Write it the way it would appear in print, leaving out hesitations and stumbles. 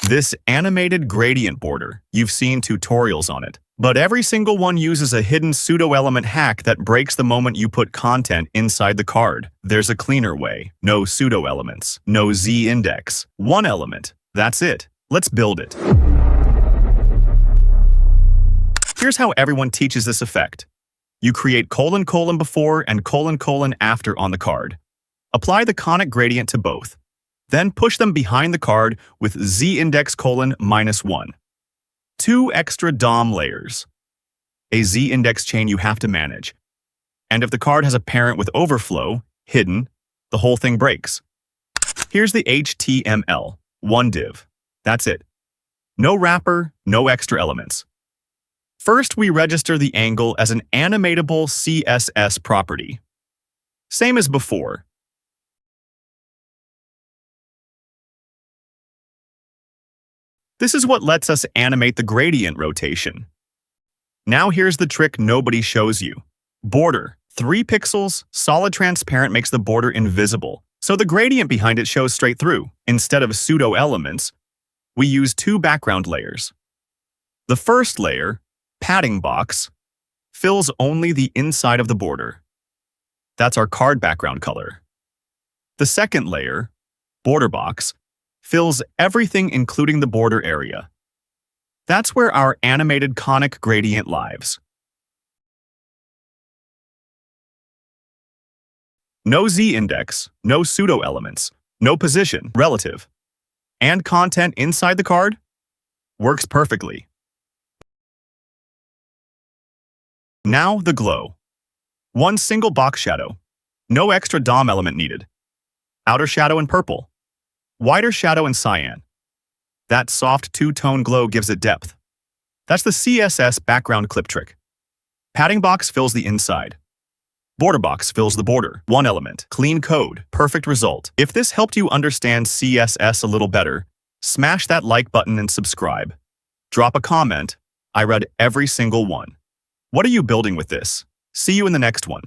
This animated gradient border, you've seen tutorials on it. But every single one uses a hidden pseudo-element hack that breaks the moment you put content inside the card. There's a cleaner way. No pseudo-elements. No z-index. One element. That's it. Let's build it. Here's how everyone teaches this effect. You create : before and : after on the card. Apply the conic gradient to both. Then push them behind the card with z-index : -1. 2 extra DOM layers. A z-index chain you have to manage. And if the card has a parent with overflow, hidden, the whole thing breaks. Here's the HTML. One div. That's it. No wrapper, no extra elements. First, we register the angle as an animatable CSS property. Same as before. This is what lets us animate the gradient rotation. Now here's the trick nobody shows you. Border. 3 pixels, solid transparent makes the border invisible, so the gradient behind it shows straight through. Instead of pseudo-elements, we use 2 background layers. The first layer, padding box, fills only the inside of the border. That's our card background color. The second layer, border box, fills everything including the border area. That's where our animated conic gradient lives. No z-index, no pseudo-elements, no position, relative, and content inside the card works perfectly. Now the glow. 1 single box shadow. No extra DOM element needed. Outer shadow in purple. Wider shadow in cyan. That soft 2-tone glow gives it depth. That's the CSS background clip trick. Padding box fills the inside. Border box fills the border. 1 element. Clean code. Perfect result. If this helped you understand CSS a little better, smash that like button and subscribe. Drop a comment. I read every single one. What are you building with this? See you in the next one.